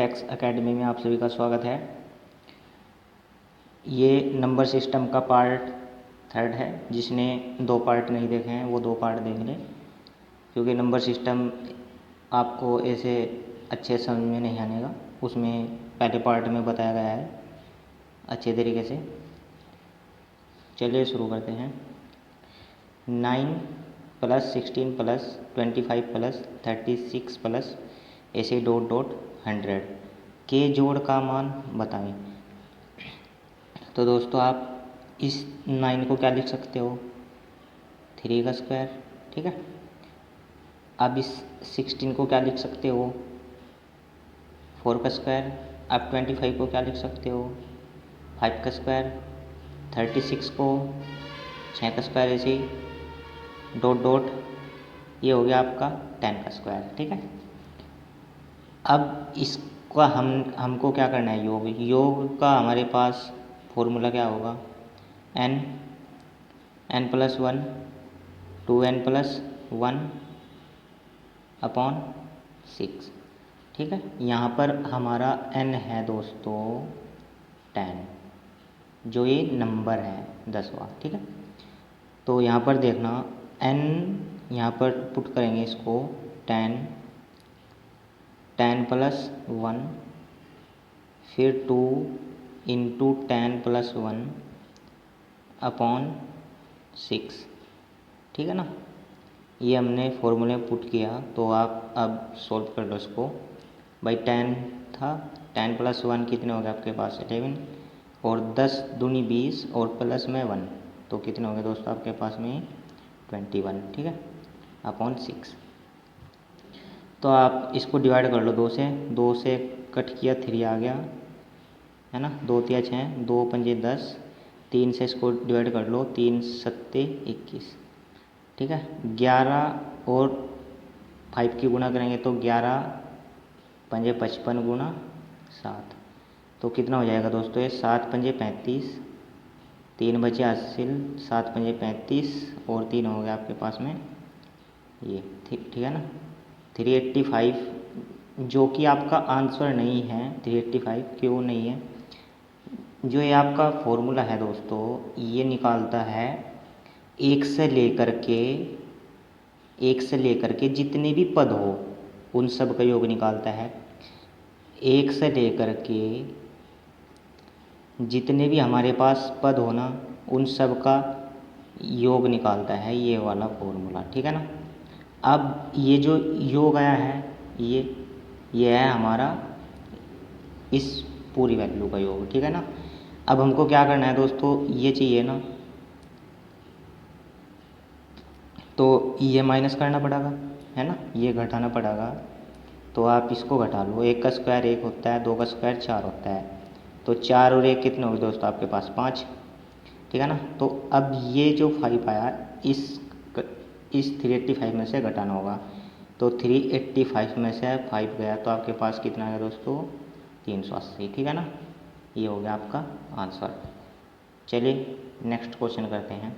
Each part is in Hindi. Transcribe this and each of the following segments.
टैक्स एकेडमी में आप सभी का स्वागत है। ये नंबर सिस्टम का पार्ट 3 है। जिसने 2 पार्ट नहीं देखे हैं वो 2 पार्ट देख लें, क्योंकि नंबर सिस्टम आपको ऐसे अच्छे समझ में नहीं आनेगा। उसमें पहले पार्ट में बताया गया है अच्छे तरीके से। चलिए शुरू करते हैं। 9 + 16 + 25 + 36 + ऐसे ... 100 के जोड़ का मान बताएं। तो दोस्तों आप इस 9 को क्या लिख सकते हो, 3 का स्क्वायर, ठीक है। अब इस 16 को क्या लिख सकते हो, 4 का स्क्वायर। अब 25 को क्या लिख सकते हो, 5 का स्क्वायर। 36 को 6 का स्क्वायर, ऐसे ही ... ये हो गया आपका 10 का स्क्वायर, ठीक है। अब इसका हमको क्या करना है, योग का हमारे पास फॉर्मूला क्या होगा, n + 1 2n + 1 अपॉन 6, ठीक है। यहाँ पर हमारा n है दोस्तों 10, जो ये नंबर है 10वां, ठीक है। तो यहाँ पर देखना n, यहाँ पर पुट करेंगे इसको 10 + 1, फिर 2 × 10 + 1 अपॉन 6, ठीक है ना। ये हमने फॉर्मूले में पुट किया। तो आप अब सॉल्व कर लो इसको। भाई 10 था, 10 + 1 कितने हो गए आपके पास, 11, और 10 दूनी 20 और प्लस में 1, तो कितने हो गए दोस्तों आपके पास में 21, ठीक है, अपॉन 6। तो आप इसको डिवाइड कर लो 2 से कट किया 3 आ गया, है ना। 2 × 6, 2 × 5 10, 3 से इसको डिवाइड कर लो, 3 × 7 21, ठीक है। 11 और 5 की गुणा करेंगे तो 11 × 5 55 गुणा 7, तो कितना हो जाएगा दोस्तों ये 7 × 5 35, 3 बचे हासिल, 7 × 5 35 और 3 हो गया आपके पास में ये, ठीक है ना, 385, जो कि आपका आंसर नहीं है। 385 क्यों नहीं है, जो ये आपका फॉर्मूला है दोस्तों, ये निकालता है 1 से लेकर के जितने भी पद हो उन सब का योग निकालता है। 1 से लेकर के जितने भी हमारे पास पद हो ना, उन सब का योग निकालता है ये वाला फॉर्मूला, ठीक है ना। अब ये जो योग आया है ये है हमारा इस पूरी वैल्यू का योग, ठीक है ना। अब हमको क्या करना है दोस्तों, ये चाहिए ना, तो ये माइनस करना पड़ेगा, है ना, ये घटाना पड़ेगा। तो आप इसको घटा लो, 1 का स्क्वायर 1 होता है, 2 का स्क्वायर 4 होता है, तो 4 और 1 कितने हो गए दोस्तों आपके पास 5, ठीक है ना। तो अब ये जो 5 आया इस 385 में से घटाना होगा, तो 385 में से 5 गया तो आपके पास कितना आएगा दोस्तों 380, ठीक है ना। ये हो गया आपका आंसर। चलिए नेक्स्ट क्वेश्चन करते हैं।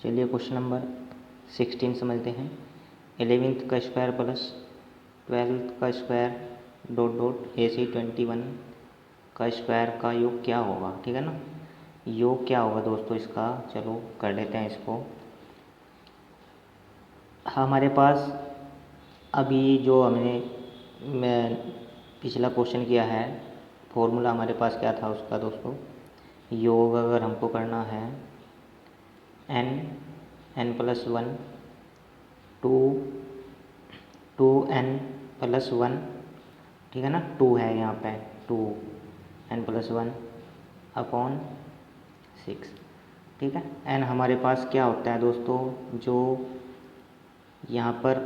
चलिए क्वेश्चन नंबर 16 समझते हैं। 11th का स्क्वायर + 12th का स्क्वायर ... ऐसे 21 का स्क्वायर का योग क्या होगा, ठीक है ना। योग क्या होगा दोस्तों इसका, चलो कर लेते हैं इसको। हमारे पास अभी जो मैं पिछला क्वेश्चन किया है, फॉर्मूला हमारे पास क्या था उसका दोस्तों, योग अगर हमको करना है n + 1 2n + 1, ठीक है ना, 2 है यहाँ पे, 2n + 1 अपॉन 6, ठीक है। n हमारे पास क्या होता है दोस्तों, जो यहाँ पर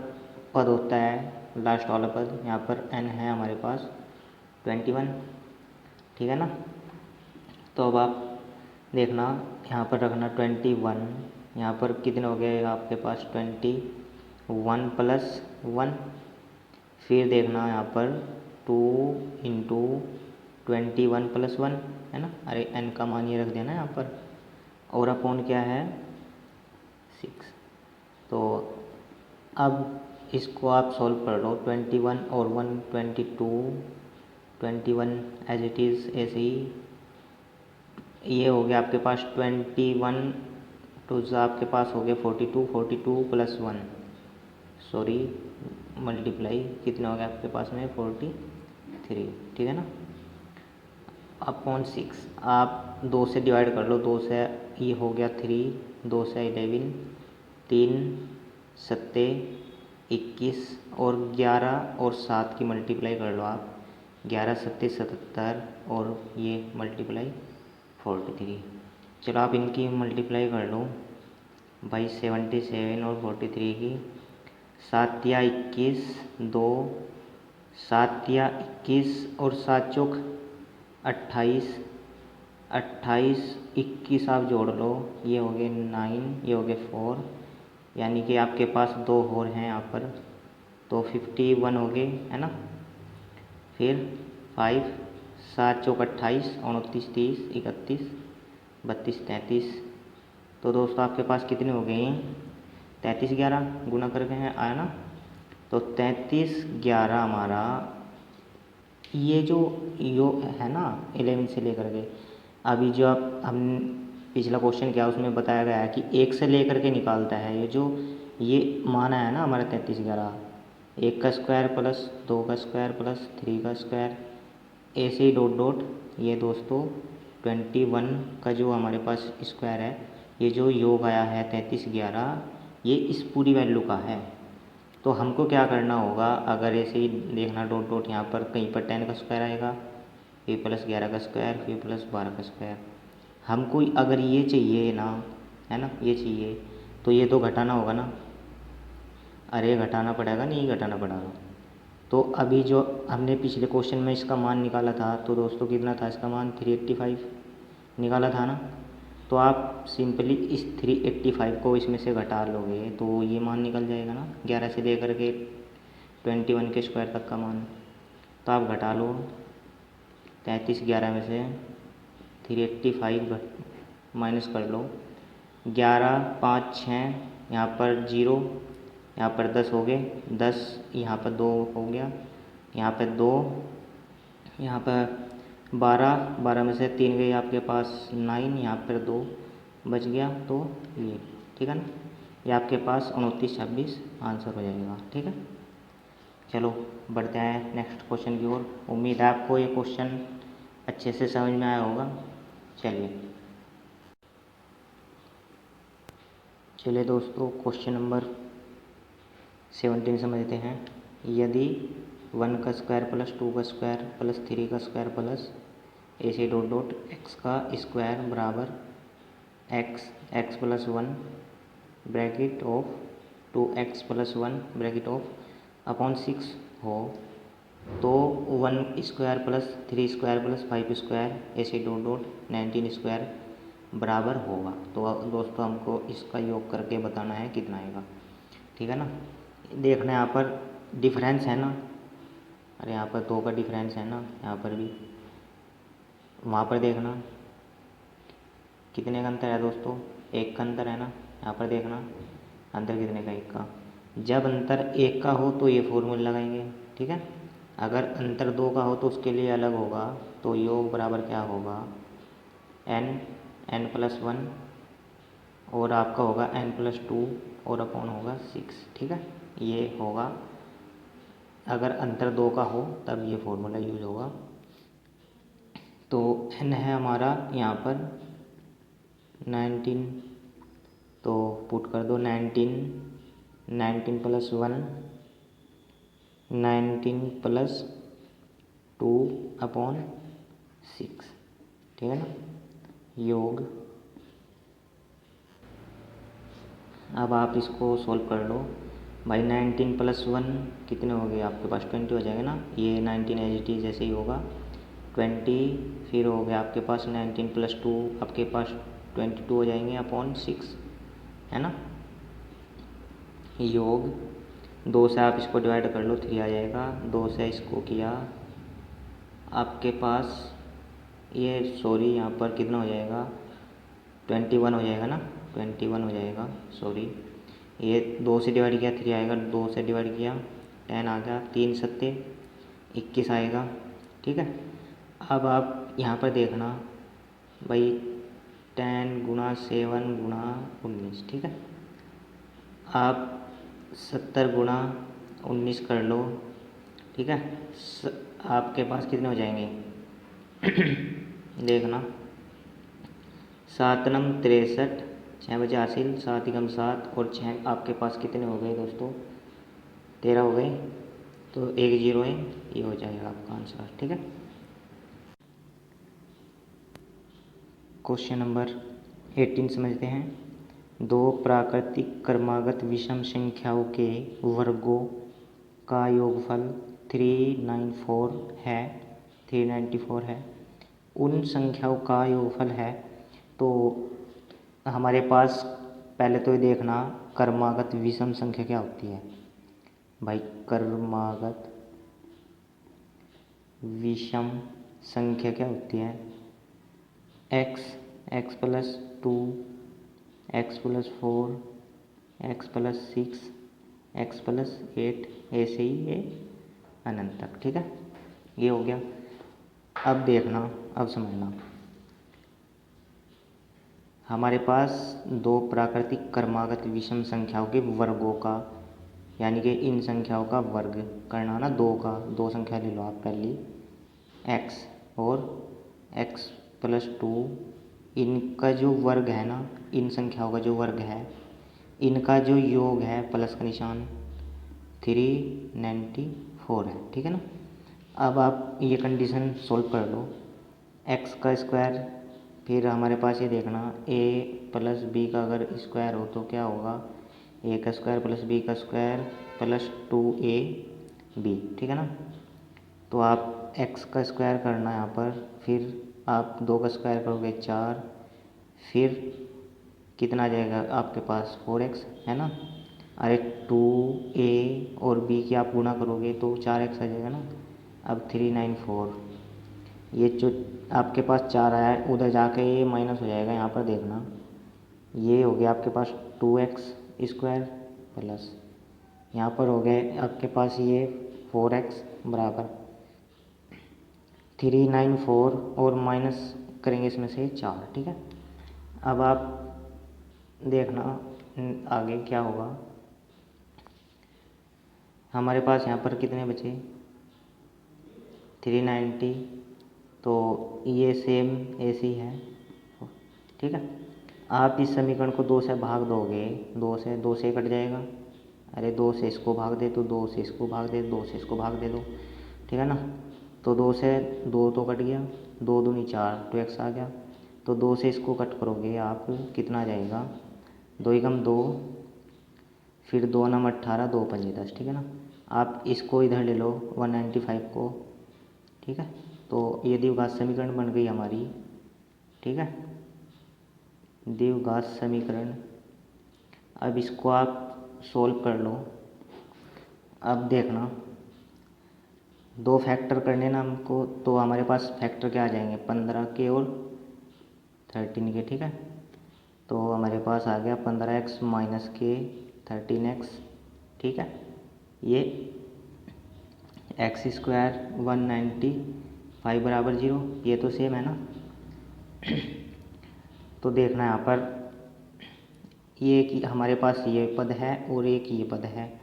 पद होता है लास्ट वाला पद, यहाँ पर n है हमारे पास 21, ठीक है ना। तो अब आप देखना यहाँ पर रखना 21, यहाँ पर कितने हो गए आपके पास 21 + 1, फिर देखना यहाँ पर 2 × 21 + 1, है ना, अरे n का मान ये रख देना यहाँ पर, और अपॉन क्या है 6। तो अब इसको आप सॉल्व कर लो। 21 और 1 22, 21 एज इट इज़ ऐसे ही। ये हो गया आपके पास 21 टू आपके पास हो गया 42, 42 प्लस 1 सॉरी मल्टीप्लाई कितना हो गया आपके पास में 43, ठीक है ना। अपॉन 6 आप 2 से डिवाइड कर लो, 2 से ये हो गया 3, 2 से 11, 3 सत्ते 21 और 11 और 7 की मल्टीप्लाई कर लो आप, 11 सत्ते 77 और ये मल्टीप्लाई 43। चलो आप इनकी मल्टीप्लाई कर लो भाई 77 और 43 की। 7 या 21, 2 7 या 21 और 7 चौक 28, 28 21 आप जोड़ लो, ये हो गए 9, ये हो गए 4, यानी कि आपके पास 2 और हैं यहाँ पर, तो 51 हो गए, है ना। फिर 5 7 चौक 28, 29 30 31 32 33, तो दोस्तों आपके पास कितने हो गए हैं 33 11 गुना करके हैं आया ना। तो 33 11 हमारा ये जो यो है ना 11 से लेकर के, अभी जो आप हम पिछला क्वेश्चन क्या उसमें बताया गया है कि 1 से लेकर के निकालता है, ये जो ये माना है ना हमारा 33 11, 1 का स्क्वायर प्लस 2 का स्क्वायर प्लस 3 का स्क्वायर, ऐसे ही डॉट डॉट ये दोस्तों 21 का जो हमारे पास स्क्वायर है, ये जो योग आया है 33 11, ये इस पूरी वैल्यू का है। तो हमको क्या करना होगा, अगर ऐसे ही देखना डॉट डॉट यहाँ पर कहीं पर 10 का स्क्वायर आएगा, फिर प्लस 11 का स्क्वायर, फिर प्लस 12 का स्क्वायर। हमको अगर ये चाहिए ना, है ना, ये चाहिए तो ये तो घटाना होगा ना, अरे घटाना पड़ेगा, नहीं घटाना पड़ेगा। तो अभी जो हमने पिछले क्वेश्चन में इसका मान निकाला था, तो दोस्तों कितना था इसका मान 385 निकाला था ना। तो आप सिंपली इस 385 को इसमें से घटा लोगे तो ये मान निकल जाएगा ना, 11 से लेकर के 21 के स्क्वायर तक का मान। तो आप घटा लो 33 11 में से 385 माइनस कर लो, 11 5 6 यहाँ पर 0, यहाँ पर 10 हो गए, 10 यहाँ पर 2 हो गया, यहाँ पर 2, यहाँ पर 12 में से 3 गए आपके पास 9, यहाँ पर 2 बच गया, तो ये ठीक है ना, ये आपके पास 29 26 आंसर हो जाएगा, ठीक है। चलो बढ़ते हैं नेक्स्ट क्वेश्चन की ओर। उम्मीद है आपको ये क्वेश्चन अच्छे से समझ में आया होगा। चलिए दोस्तों क्वेश्चन नंबर 17 समझते हैं। यदि 1 का स्क्वायर प्लस 2 का स्क्वायर प्लस 3 का स्क्वायर प्लस ऐसे डॉट डॉट एक्स का स्क्वायर बराबर x plus 1 bracket of 2x plus 1 bracket of upon 6 हो, तो 1 square plus 3 square plus 5 square ऐसे डॉट डॉट 19 स्क्वायर बराबर होगा। तो दोस्तों हमको इसका योग करके बताना है कितना आएगा, ठीक है ना। देखना यहाँ पर डिफरेंस है ना, अरे यहाँ पर 2 का डिफरेंस है ना, यहाँ पर भी, वहाँ पर देखना कितने का अंतर है दोस्तों, 1 का अंतर है ना। यहाँ पर देखना अंतर कितने का, 1 का। जब अंतर 1 का हो तो ये फॉर्मूला लगाएंगे, ठीक है। अगर अंतर 2 का हो तो उसके लिए अलग होगा। तो योग बराबर क्या होगा, n प्लस 1 और आपका होगा n प्लस 2 और अपॉन होगा 6, ठीक है। ये होगा अगर अंतर 2 का हो तब ये फॉर्मूला यूज होगा। तो n है हमारा यहाँ पर 19, तो पुट कर दो 19 प्लस 1 19 प्लस 2 अपॉन 6, ठीक है ना। योग अब आप इसको सॉल्व कर लो भाई। 19 प्लस 1 कितने हो गए आपके पास, 20 हो जाएगा ना। ये 19 एज इट इज़ जैसे ही होगा 20, फिर हो गया आपके पास 19 प्लस 2 आपके पास 22 हो जाएंगे अपॉन 6, है ना। योग 2 से आप इसको डिवाइड कर लो 3 आ जाएगा, 2 से इसको किया आपके पास ये सॉरी यहाँ पर कितना हो जाएगा 21 हो जाएगा ना, 21 हो जाएगा सॉरी। ये 2 से डिवाइड किया 3 आएगा, 2 से डिवाइड किया 10 आ गया, 3 सत्ते 21 आएगा। ठीक है, अब आप यहाँ पर देखना भाई 10 गुणा 7 गुणा 19। ठीक है, आप 70 गुणा 19 कर लो। ठीक है, आपके पास कितने हो जाएंगे देखना 7 नम 63, 6 बजे हासिल, 7 एकम 7 और 6 आपके पास कितने हो गए दोस्तों 13 हो गए। तो 1 0 है, ये हो जाएगा आपका आंसर। ठीक है, क्वेश्चन नंबर 18 समझते हैं। दो प्राकृतिक क्रमागत विषम संख्याओं के वर्गों का योगफल 394 है। उन संख्याओं का योगफल है। तो हमारे पास पहले तो ये देखना क्रमागत विषम संख्या क्या होती है भाई। क्रमागत विषम संख्या क्या होती है, x plus 2, x plus 4, x plus 6, x plus 8, ऐसे ही ये अनंत तक। ठीक है, ये हो गया। अब देखना, अब समझना, हमारे पास दो प्राकृतिक क्रमागत विषम संख्याओं के वर्गों का, यानी कि इन संख्याओं का वर्ग करना ना, दो संख्या ले लो आप पहली x और x प्लस 2, इनका जो वर्ग है ना, इन संख्याओं का जो वर्ग है, इनका जो योग है प्लस का निशान 394 है। ठीक है ना, अब आप ये कंडीशन सोल्व कर लो, x का स्क्वायर, फिर हमारे पास ये देखना a प्लस बी का अगर स्क्वायर हो तो क्या होगा, a का स्क्वायर प्लस b का स्क्वायर प्लस 2ab। ठीक है ना, तो आप x का स्क्वायर करना यहाँ पर, फिर आप 2 का स्क्वायर करोगे 4, फिर कितना आ जाएगा आपके पास 4x है ना। अरे 2a और b की आप गुणा करोगे तो 4x आ जाएगा ना। अब 394, ये जो आपके पास 4 आया है उधर जाके ये माइनस हो जाएगा, यहाँ पर देखना ये हो गया आपके पास 2x स्क्वायर प्लस यहाँ पर हो गए आपके पास ये 4x बराबर 394 और माइनस करेंगे इसमें से 4। ठीक है, अब आप देखना आगे क्या होगा। हमारे पास यहाँ पर कितने बचे 390, तो ये सेम ऐसे ही है। ठीक है, आप इस समीकरण को 2 से भाग दोगे, 2 से कट जाएगा। अरे 2 से इसको भाग दे तो 2 से इसको भाग दे, 2 से इसको भाग दे दो। ठीक है ना, तो 2 से 2 तो कट गया, 2 दूनी 4, 2x आ गया। तो 2 से इसको कट करोगे आप, कितना आ जाएगा 2 एकम 2, फिर 2 नम 18, 2 पंजे 10। ठीक है ना, आप इसको इधर ले लो 195 को। ठीक है, तो ये द्विघात समीकरण बन गई हमारी। ठीक है, द्विघात समीकरण। अब इसको आप सोल्व कर लो। अब देखना 2 फैक्टर करने ना हमको, तो हमारे पास फैक्टर क्या आ जाएंगे 15 के और 13 के। ठीक है, तो हमारे पास आ गया 15x माइनस के 13x। ठीक है, ये x स्क्वायर 195 बराबर 0, ये तो सेम है ना। तो देखना यहाँ पर ये कि हमारे पास ये पद है और एक ये पद है।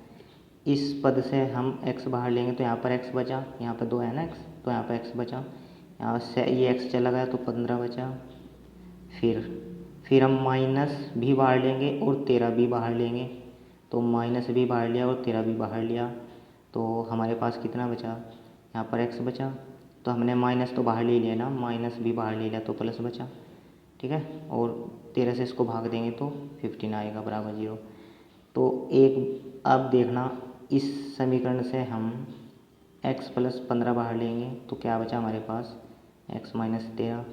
इस पद से हम x बाहर लेंगे तो यहाँ पर x बचा, यहाँ पर 2 है ना x, तो यहाँ पर x बचा, यहाँ से ये x चला गया तो 15 बचा। फिर हम माइनस भी बाहर लेंगे और 13 भी बाहर लेंगे, तो माइनस भी बाहर लिया और 13 भी बाहर लिया, तो हमारे पास कितना बचा, यहाँ पर x बचा। तो हमने माइनस तो बाहर ले लिया ना, माइनस भी बाहर ले लिया तो प्लस बचा। ठीक है, और 13 से इसको भाग देंगे तो 15 आएगा बराबर 0। तो एक अब देखना इस समीकरण से हम x प्लस 15 बाहर लेंगे तो क्या बचा हमारे पास x माइनस 13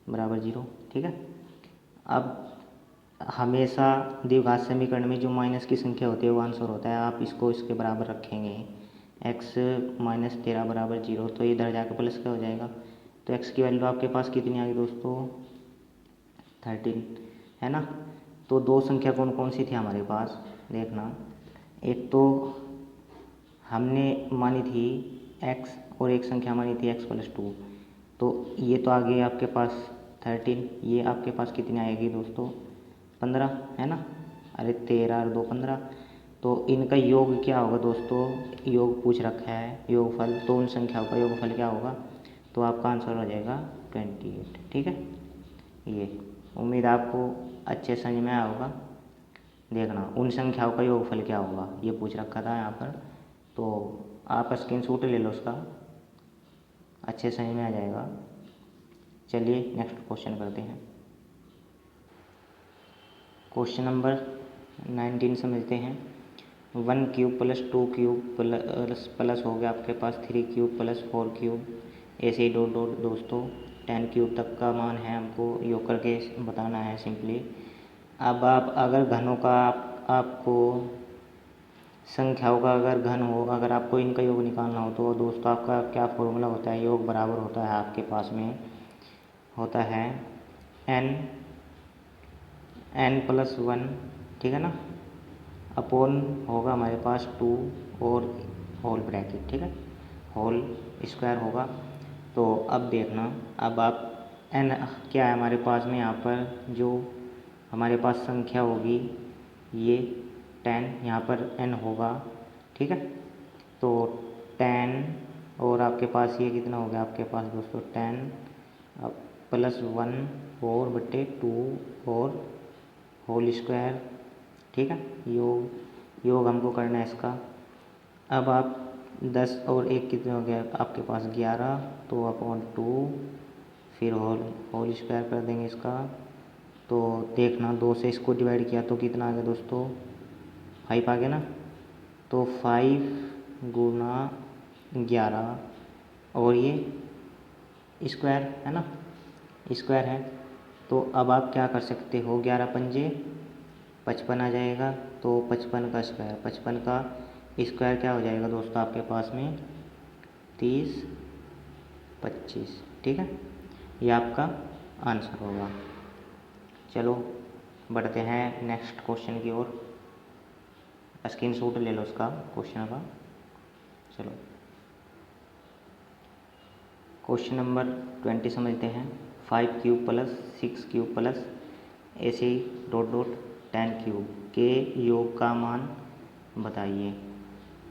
बराबर 0। ठीक है, अब हमेशा द्विघात समीकरण में जो माइनस की संख्या होती है वो आंसर होता है। आप इसको इसके बराबर रखेंगे x माइनस 13 बराबर 0, तो इधर जाकर प्लस क्या हो जाएगा। तो x की वैल्यू आपके पास कितनी आ गई दोस्तों 13 है ना। तो 2 संख्या कौन कौन सी थी हमारे पास, देखना, एक तो हमने मानी थी x और एक संख्या मानी थी x+2, तो ये तो आ गई आपके पास 13, ये आपके पास कितनी आएगी दोस्तों 15, है ना। अरे 13 और 2 15, तो इनका योग क्या होगा दोस्तों, योग पूछ रखा है योगफल, तो उन संख्याओं का योगफल क्या होगा, तो आपका आंसर हो जाएगा 28। ठीक है, ये उम्मीद आपको अच्छे समझ में आया होगा। देखना उन संख्याओं का योगफल क्या होगा, ये पूछ रखा था यहाँ पर, तो आप स्क्रीनशॉट ले लो उसका, अच्छे समझ में आ जाएगा। चलिए नेक्स्ट क्वेश्चन करते हैं। क्वेश्चन नंबर 19 समझते हैं। 1 क्यूब प्लस 2 क्यूब प्लस हो गया आपके पास 3 क्यूब प्लस 4 क्यूब, ऐसे ही डॉट डॉट दोस्तों 10 क्यूब तक का मान है, हमको योग करके बताना है सिंपली। अब आप अगर घनों का आपको संख्याओं का अगर घन हो, अगर आपको इनका योग निकालना हो तो दोस्तों आपका क्या फॉर्मूला होता है, योग बराबर होता है आपके पास में होता है n+1, ठीक है ना, अपॉन होगा हमारे पास 2 और होल ब्रैकेट, ठीक है, होल स्क्वायर होगा। तो अब देखना, अब आप n क्या है हमारे पास में यहाँ पर जो हमारे पास संख्या होगी ये 10, यहाँ पर n होगा, ठीक है। तो 10 और आपके पास ये कितना हो गया आपके पास दोस्तों 10 +1 और बटे 2 और होल स्क्वायर, ठीक है। योग हमको करना है इसका। अब आप 10 और 1 कितने हो गया आपके पास 11, तो अपॉन 2 फिर होल स्क्वायर कर देंगे इसका। तो देखना 2 से इसको डिवाइड किया तो कितना आ गया दोस्तों 5 आ गया ना, तो 5 गुना 11 और ये स्क्वायर है ना, स्क्वायर है। तो अब आप क्या कर सकते हो, 11 पंजे 55 आ जाएगा, तो 55 का स्क्वायर, 55 का स्क्वायर क्या हो जाएगा दोस्तों आपके पास में 30 25, ठीक है, ये आपका आंसर होगा। चलो बढ़ते हैं नेक्स्ट क्वेश्चन की ओर, स्क्रीनशॉट ले लो उसका क्वेश्चन का। चलो क्वेश्चन नंबर 20 समझते हैं। 5 क्यूब प्लस 6 क्यूब प्लस ऐसे ही डॉट डॉट 10 क्यूब के योग का मान बताइए।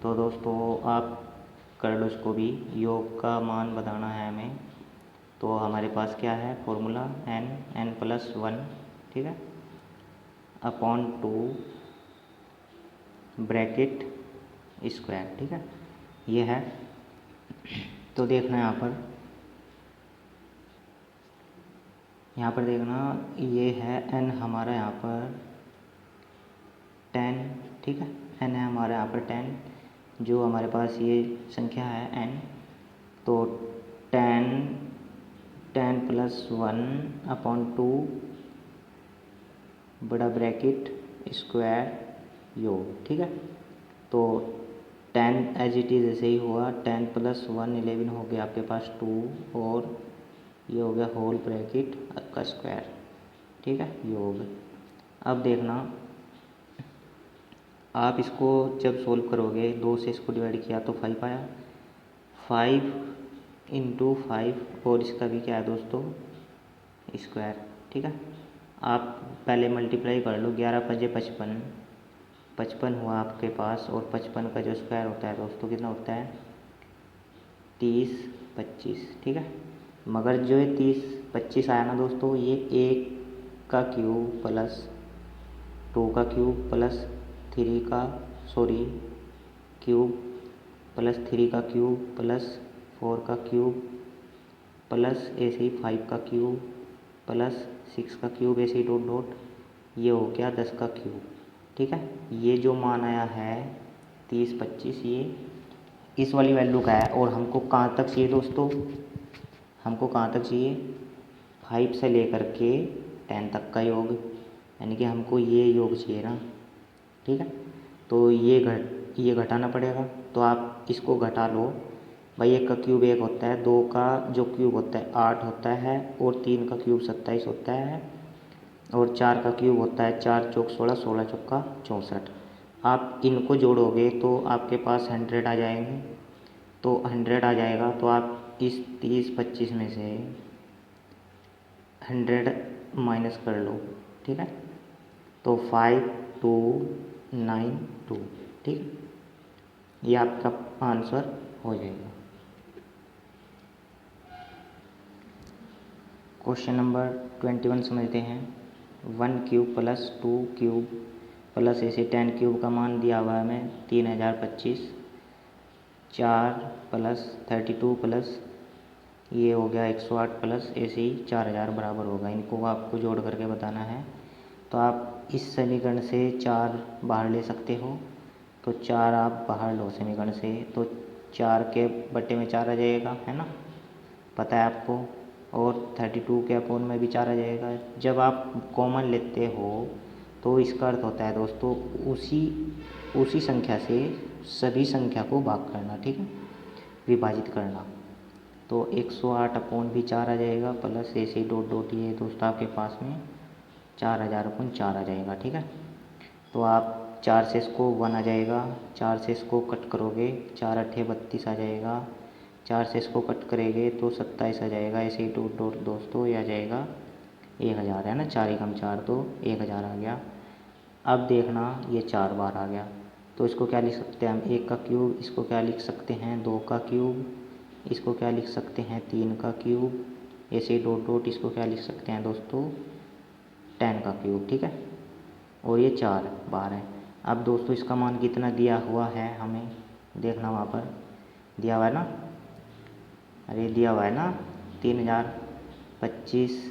तो दोस्तों आप कर लो इसको भी, योग का मान बताना है हमें। तो हमारे पास क्या है फॉर्मूला n+1, ठीक है, अपॉन 2 ब्रैकेट स्क्वायर, ठीक है, ये है। तो देखना यहाँ पर देखना ये है n हमारा यहाँ पर 10, ठीक है, n है हमारा यहाँ पर 10, जो हमारे पास ये संख्या है n, तो 10 + 1 अपॉन 2 बड़ा ब्रैकेट स्क्वायर योग, ठीक है। तो 10 एज इट इज़ ऐसे ही हुआ, 10 + 1 11 हो गया आपके पास 2 और ये हो गया होल ब्रैकेट का स्क्वायर, ठीक है, योग। अब देखना आप इसको जब सोल्व करोगे 2 से इसको डिवाइड किया तो 5 आया, 5 × 5 और इसका भी क्या है दोस्तों स्क्वायर, ठीक है। आप पहले मल्टीप्लाई कर लो, 11 × 5 = 55, 55 हुआ आपके पास, और 55 का जो स्क्वायर होता है दोस्तों कितना होता है 30 25, ठीक है। मगर जो ये 30 25 आया ना दोस्तों, ये 1 का क्यूब प्लस 2 का क्यूब प्लस 3 का क्यूब प्लस 3 का क्यूब प्लस 4 का क्यूब प्लस ऐसे ही 5 का क्यूब प्लस 6 का क्यूब, ऐसे ही डॉट डॉट, ये हो गया 10 का क्यूब, ठीक है। ये जो मान आया है 30 25, ये इस वाली वैल्यू का है। और हमको कहाँ तक चाहिए दोस्तों, हमको कहाँ तक चाहिए 5 से लेकर के 10 तक का योग, यानी कि हमको ये योग चाहिए ना, ठीक है। तो ये घटाना पड़ेगा, तो आप इसको घटा लो भाई। 1 का क्यूब 1 होता है, 2 का जो क्यूब होता है 8 होता है, और 3 का क्यूब 27 होता है, और 4 का क्यूब होता है 4 × 4 = 16, 16 × 4 = 64। आप इनको जोड़ोगे तो आपके पास 100 आ जाएंगे, तो 100 आ जाएगा, तो आप इस 30-25 में से 100 माइनस कर लो, ठीक है। तो 5292, ठीक, ये आपका आंसर हो जाएगा। क्वेश्चन नंबर 21 समझते हैं। 1 क्यूब प्लस 2 क्यूब प्लस ऐसे 10 क्यूब का मान दिया हुआ है हमें 3025, 4 प्लस 32 प्लस ये हो गया 108 प्लस ऐसे ही 4000 बराबर होगा। इनको आपको जोड़ करके बताना है। तो आप इस समीकरण से 4 बाहर ले सकते हो, तो 4 आप बाहर लो समीकरण से, तो 4 के बट्टे में 4 आ जाएगा, है ना, पता है आपको। और 32 के अपोन में भी 4 आ जाएगा। जब आप कॉमन लेते हो तो इसका अर्थ होता है दोस्तों उसी संख्या से सभी संख्या को भाग करना, ठीक है, विभाजित करना। तो 108 अपोन भी 4 आ जाएगा, प्लस ऐसे डॉट डॉट ये दोस्तों आपके पास में 4000 अपोन 4 आ जाएगा, ठीक है। तो आप 4 से इसको 1 आ जाएगा, 4 से इसको कट करोगे 4 अट्ठे 32 आ जाएगा, 4 से इसको कट करेंगे तो 27 आ जाएगा, ऐसे ही डॉट डॉट दोस्तों ये आ जाएगा 1000, है ना, 4 एकम 4 तो 1000 आ गया। अब देखना ये 4 बार आ गया, तो इसको क्या लिख सकते हैं हम, 1 का क्यूब, इसको क्या लिख सकते हैं 2 का क्यूब, इसको क्या लिख सकते हैं 3 का क्यूब, ऐसे ही डॉट डॉट इसको क्या लिख सकते हैं दोस्तों 10 का क्यूब, ठीक है। और ये 4 बार है। अब दोस्तों इसका मान कितना दिया हुआ है हमें देखना, वहाँ पर दिया हुआ है ना, अरे दिया हुआ है ना 3025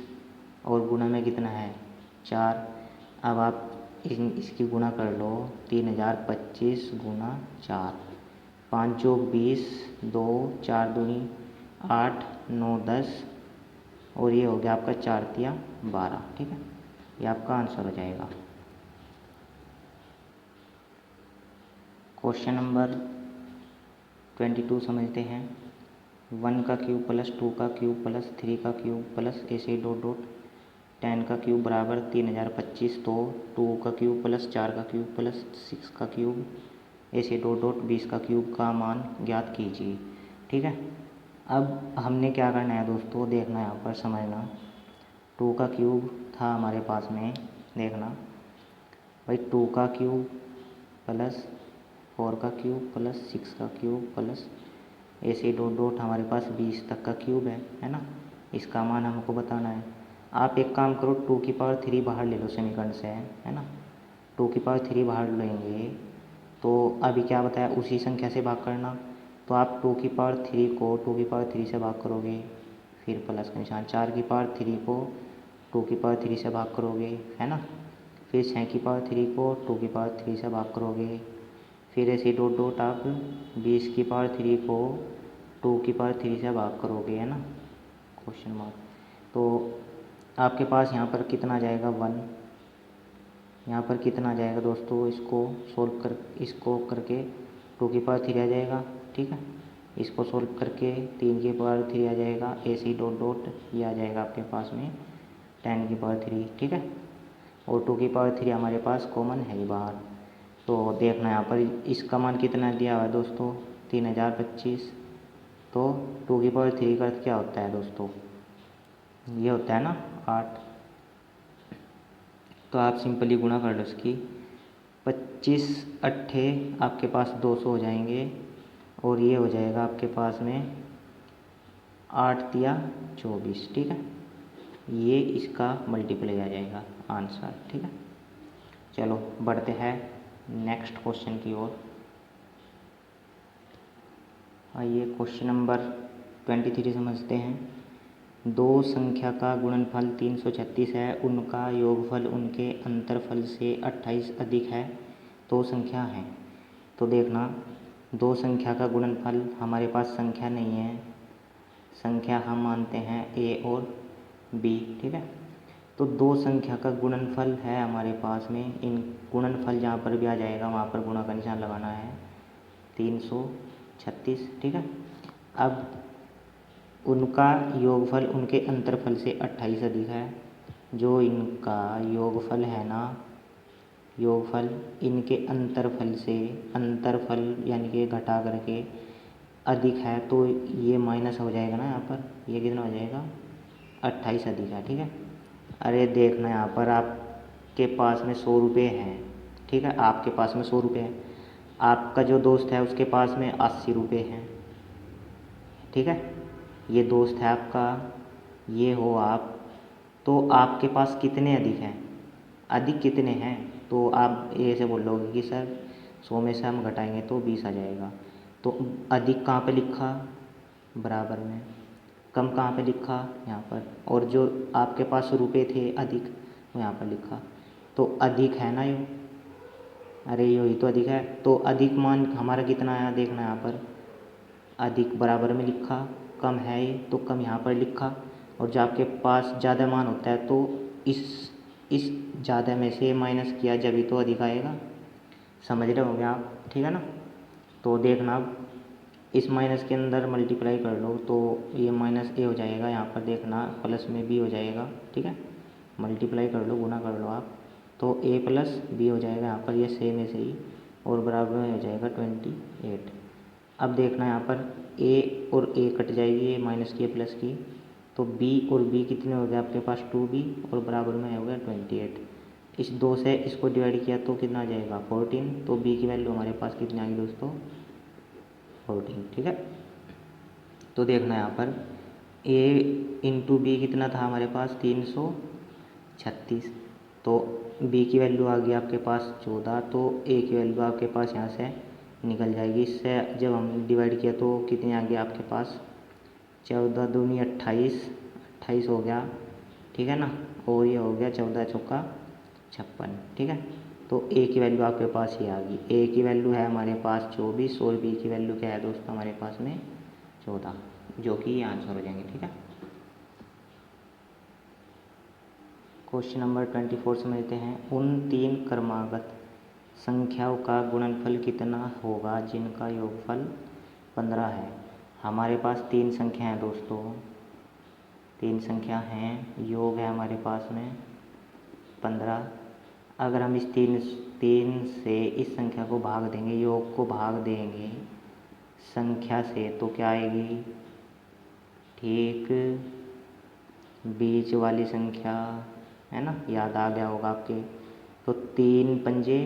और गुना में कितना है 4। अब आप इसकी गुणा कर लो, 3025 गुना 4, 5 जोग 20, 2 4 दूनी 8 9 10, और ये हो गया आपका 4 तिया 12, ठीक है, ये आपका आंसर हो जाएगा। क्वेश्चन नंबर 22 समझते हैं। 1 का क्यूब प्लस 2 का क्यूब प्लस 3 का क्यूब प्लस ऐसे डॉट डॉट 10 का क्यूब बराबर 3025, तो 2 का क्यूब प्लस 4 का क्यूब प्लस 6 का क्यूब ऐसे डॉट डॉट 20 का क्यूब का मान ज्ञात कीजिए, ठीक है। अब हमने क्या करना है दोस्तों, देखना यहाँ पर समझना, 2 का क्यूब था हमारे पास में, देखना भाई 2 का क्यूब प्लस 4 का क्यूब प्लस 6 का क्यूब प्लस ऐसे डॉट डॉट हमारे पास 20 तक का क्यूब है ना, इसका मान हमको बताना है। आप एक काम करो 2 की पावर 3 बाहर ले लो समीकरण से, है ना, 2 की पावर 3 बाहर लेंगे तो अभी क्या बताया उसी संख्या से भाग करना। तो आप 2 की पावर 3 को 2 की पावर 3 से भाग करोगे, फिर प्लस का निशान, 4 की पावर 3 को 2 की पावर 3 से भाग करोगे, है ना, फिर 6 की पावर 3 को 2 की पावर 3 से भाग करोगे, फिर ऐसे डॉट डॉट आप 20 की पावर 3 को 2 की पावर 3 से भाग करोगे, है ना, क्वेश्चन मार्क। तो आपके पास यहाँ पर कितना आ जाएगा 1, यहाँ पर कितना आ जाएगा दोस्तों, इसको करके 2 की पावर 3 आ जाएगा, ठीक है, इसको सोल्व करके 3 की पावर 3 आ जाएगा, ऐसे ही डॉट डॉट ये आ जाएगा आपके पास में 10 की पावर 3, ठीक है, और 2 की पावर 3 हमारे पास कॉमन है ही बाहर। तो देखना यहाँ पर इसका मान कितना दिया हुआ है दोस्तों 3025, तो 2 की पावर 3 का अर्थ क्या होता है दोस्तों, ये होता है ना 8। तो आप सिंपली गुणा कर लो इसकी, 25 अट्ठे आपके पास 200 हो जाएंगे, और ये हो जाएगा आपके पास में 8 तिया 24, ठीक है, ये इसका मल्टीप्लाई आ जाएगा आंसर, ठीक है। चलो बढ़ते हैं नेक्स्ट क्वेश्चन की ओर। आइए क्वेश्चन नंबर 23 समझते हैं। दो संख्या का गुणनफल 336 है, उनका योगफल उनके अंतरफल से 28 अधिक है, तो संख्या है। तो देखना दो संख्या का गुणनफल हमारे पास संख्या नहीं है, संख्या हम मानते हैं ए और बी, ठीक है। तो दो संख्या का गुणनफल है हमारे पास में, इन गुणनफल जहाँ पर भी आ जाएगा वहाँ पर गुणा का निशान लगाना है 336, ठीक है। अब उनका योगफल उनके अंतरफल से 28 अधिक है, जो इनका योगफल है ना योगफल इनके अंतरफल से, अंतरफल यानी कि घटा करके अधिक है, तो ये माइनस हो जाएगा ना यहाँ पर, ये कितना हो जाएगा 28 अधिक है। ठीक है, अरे देखना यहाँ पर आपके पास में 100 रुपये हैं। ठीक है, आपके पास में 100 रुपये है, आपका जो दोस्त है उसके पास में 80 रुपये हैं। ठीक है, ये दोस्त है आपका, ये हो आप, तो आपके पास कितने अधिक हैं, अधिक कितने हैं, तो आप ऐसे बोलोगे कि सर 100 में से हम घटाएंगे तो 20 आ जाएगा। तो अधिक कहाँ पे लिखा, बराबर में, कम कहाँ पे लिखा, यहाँ पर, और जो आपके पास रुपए थे अधिक वो यहाँ पर लिखा। तो अधिक है ना ये, अरे यही तो अधिक है। तो अधिक मान हमारा कितना आया देखना यहाँ पर, अधिक बराबर में लिखा, कम है ये तो कम यहाँ पर लिखा, और जो आपके पास ज़्यादा मान होता है तो इस ज़्यादा में से माइनस किया जब ही तो अधिक आएगा। समझ रहे होंगे आप, ठीक है ना। तो देखना अब इस माइनस के अंदर मल्टीप्लाई कर लो तो ये माइनस ए हो जाएगा, यहाँ पर देखना प्लस में बी हो जाएगा। ठीक है, मल्टीप्लाई कर लो, गुना कर लो आप, तो ए प्लस बी हो जाएगा यहाँ पर, ये सेम ऐसे ही, और बराबर में हो जाएगा 28। अब देखना यहाँ पर ए और ए कट जाएगी, ये माइनस की प्लस की, तो बी और बी कितने हो गए आपके पास 2b, और बराबर में हो गया 28। इस 2 से इसको डिवाइड किया तो कितना आ जाएगा 14, तो बी की वैल्यू हमारे पास कितनी आ गई दोस्तों 14। ठीक है, तो देखना यहाँ पर a इंटू बी कितना था हमारे पास 336, तो b की वैल्यू आ गई आपके पास 14, तो a की वैल्यू आपके पास यहाँ से निकल जाएगी। इससे जब हम डिवाइड किया तो कितनी आ गई आपके पास 14 दूनी 28 हो गया। ठीक है ना, और ये हो गया 14 चौका 56। ठीक है, तो ए की वैल्यू आपके पास ये आ गई, ए की वैल्यू है हमारे पास 24, और बी की वैल्यू क्या है दोस्तों हमारे पास में 14, जो कि ये आंसर हो जाएंगे। ठीक है, क्वेश्चन नंबर 24 समझते हैं। उन 3 क्रमागत संख्याओं का गुणनफल कितना होगा जिनका योगफल 15 है। हमारे पास 3 संख्या हैं दोस्तों, 3 संख्या हैं, योग है हमारे पास में 15। अगर हम इस तीन से इस संख्या को भाग देंगे, योग को भाग देंगे संख्या से, तो क्या आएगी, ठीक बीच वाली संख्या है ना, याद आ गया होगा आपके। तो 3 पंजे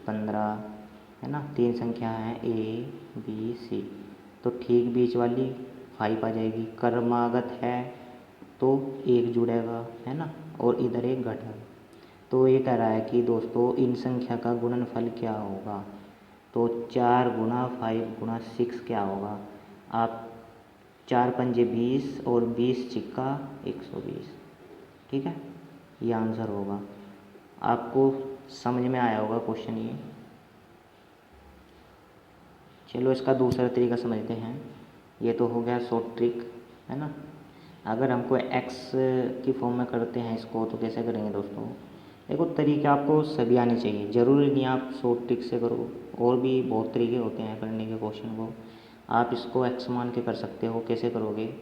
15 है ना, 3 संख्या है ए बी सी, तो ठीक बीच वाली 5 आ जाएगी। क्रमागत है तो 1 जुड़ेगा है ना, और इधर एक घटा। तो ये कह रहा है कि दोस्तों इन संख्या का गुणनफल क्या होगा, तो 4 गुना 5 गुना 6 क्या होगा, आप 4 पंजे 20 और 20 छिक्का 120। ठीक है, ये आंसर होगा। आपको समझ में आया होगा क्वेश्चन ये। चलो इसका दूसरा तरीका समझते हैं। ये तो हो गया शॉर्ट ट्रिक है ना। अगर हमको एक्स की फॉर्म में करते हैं इसको तो कैसे करेंगे दोस्तों, देखो तरीके आपको सभी आने चाहिए, ज़रूरी नहीं आप शॉर्ट ट्रिक से करो, और भी बहुत तरीके होते हैं करने के क्वेश्चन को। आप इसको एक्स मान के कर सकते हो। कैसे करोगे,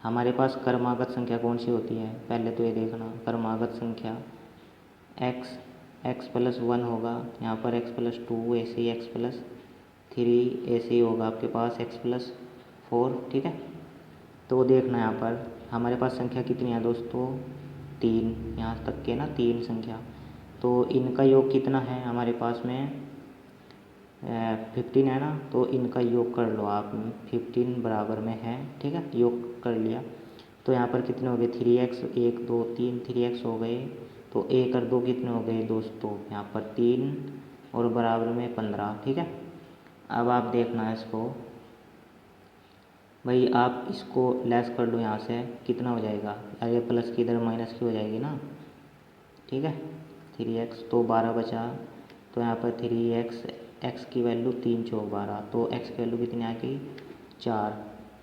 हमारे पास क्रमागत संख्या कौन सी होती है, पहले तो ये देखना क्रमागत संख्या एक्स प्लस 1 होगा, यहाँ पर एक्स प्लस 2, ऐसे ही एक्स प्लस 3, ऐसे ही होगा आपके पास एक्स प्लस 4। ठीक है, तो देखना यहाँ पर हमारे पास संख्या कितनी है दोस्तों 3, यहाँ तक के ना 3 संख्या, तो इनका योग कितना है हमारे पास में 15 है ना, तो इनका योग कर लो आप, 15 बराबर में है। ठीक है, योग कर लिया, तो यहाँ पर कितने हो गए 3x, 1 2 3 3x हो गए, तो 1 और 2 कितने हो गए दोस्तों यहाँ पर 3, और बराबर में 15। ठीक है, अब आप देखना है इसको भाई, आप इसको लेस कर लो यहाँ से, कितना हो जाएगा, अरे प्लस की इधर माइनस की हो जाएगी ना। ठीक है, 3x तो 12 बचा, तो यहाँ पर 3x, x की वैल्यू 3 चौक 12, तो x की वैल्यू कितनी आ गई 4,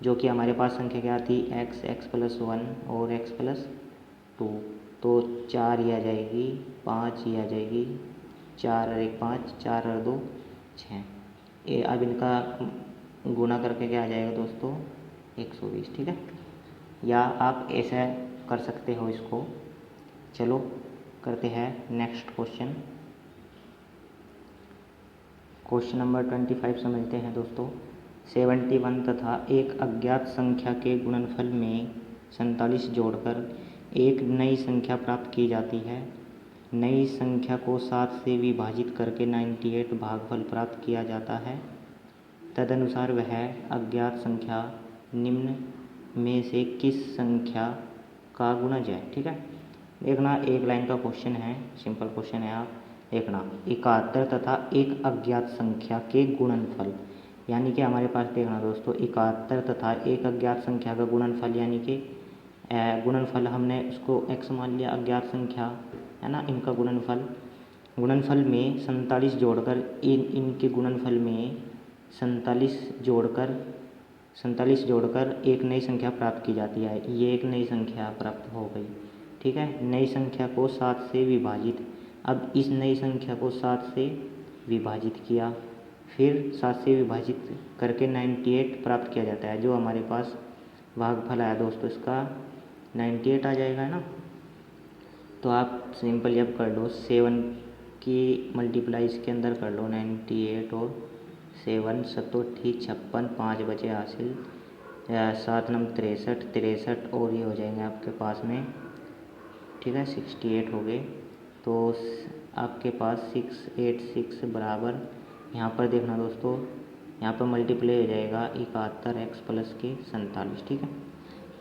जो कि हमारे पास संख्या क्या थी x प्लस 1 और x प्लस 2, तो 4 ही आ जाएगी, 5 ही आ जाएगी, 4 और 1 5, 4 और 2 6। ये अब इनका गुना करके क्या आ जाएगा दोस्तों 120। ठीक है, या आप ऐसा कर सकते हो इसको। चलो करते हैं नेक्स्ट क्वेश्चन। क्वेश्चन नंबर 25 समझते हैं दोस्तों। 71 तथा एक अज्ञात संख्या के गुणनफल में 47 जोड़कर एक नई संख्या प्राप्त की जाती है। नई संख्या को 7 से विभाजित करके 98 भागफल प्राप्त किया जाता है। तदनुसार वह अज्ञात संख्या निम्न में से किस संख्या का गुणज है। ठीक है, देखना एक लाइन का क्वेश्चन है, सिंपल क्वेश्चन है। आप देखना 71 तथा एक अज्ञात संख्या के गुणनफल, यानी कि हमारे पास देखना दोस्तों 71 तथा एक अज्ञात संख्या का गुणनफल, यानी कि गुणनफल हमने उसको x मान लिया, अज्ञात संख्या है ना, इनका गुणनफल में 47 जोड़कर इनके गुणनफल में 47 जोड़कर एक नई संख्या प्राप्त की जाती है। ये एक नई संख्या प्राप्त हो गई। ठीक है, नई संख्या को 7 से विभाजित, अब इस नई संख्या को 7 से विभाजित किया, फिर 7 से विभाजित करके 98 प्राप्त किया जाता है। जो हमारे पास भागफल आया दोस्तों इसका 98 आ जाएगा, है ना। तो आप सिंपल जब कर लो 7 की मल्टीप्लाई इसके अंदर कर लो 98 और 7 सतोठी 56, 5 बचे हासिल, 7 नम 63 और ये हो जाएंगे आपके पास में। ठीक है, 68 हो गए। तो आपके पास 686 बराबर, यहाँ पर देखना दोस्तों, यहाँ पर मल्टीप्लाई हो जाएगा 71x प्लस के 47। ठीक है,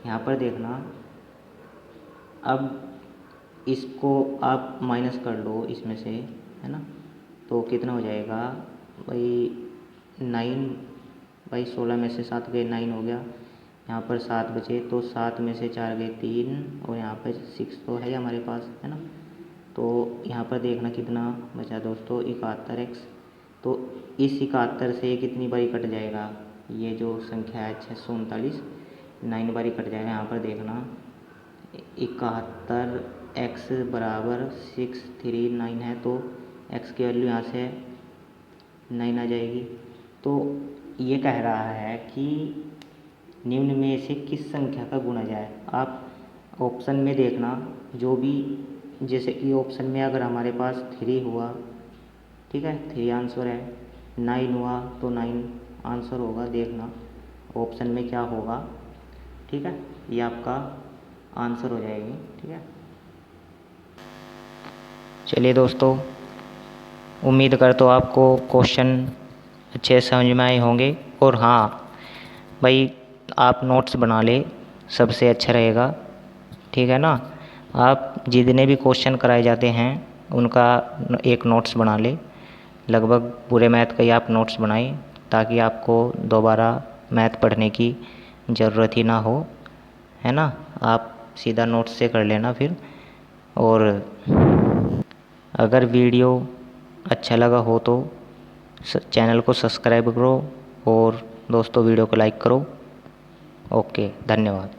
यहाँ पर देखना, अब इसको आप माइनस कर लो इसमें से, है ना। तो कितना हो जाएगा भाई 9, भाई 16 में से 7 गए 9 हो गया। यहाँ पर 7 बचे, तो 7 में से 4 गए 3, और यहाँ पर 6 तो है हमारे पास, है ना। तो यहाँ पर देखना कितना बचा दोस्तों 71x। तो इस 71 से कितनी बारी कट जाएगा, ये जो संख्या है 639, 9 बारी कट जाएगा। यहाँ पर देखना 71x बराबर 639 है, तो x की वैल्यू यहाँ से 9 आ जाएगी। तो ये कह रहा है कि निम्न में से किस संख्या का गुणज है। आप ऑप्शन में देखना, जो भी, जैसे कि ऑप्शन में अगर हमारे पास 3 हुआ, ठीक है, 3 आंसर है, 9 हुआ तो 9 आंसर होगा। देखना ऑप्शन में क्या होगा। ठीक है, ये आपका आंसर हो जाएगी। ठीक है, चलिए दोस्तों, उम्मीद करता हूँ आपको क्वेश्चन अच्छे समझ में आए होंगे। और हाँ भाई, आप नोट्स बना ले, सबसे अच्छा रहेगा। ठीक है ना, आप जितने भी क्वेश्चन कराए जाते हैं उनका एक नोट्स बना ले। लगभग पूरे मैथ का ही आप नोट्स बनाएं, ताकि आपको दोबारा मैथ पढ़ने की ज़रूरत ही ना हो, है ना। आप सीधा नोट्स से कर लेना फिर। और अगर वीडियो अच्छा लगा हो तो चैनल को सब्सक्राइब करो, और दोस्तों वीडियो को लाइक करो। ओके, धन्यवाद।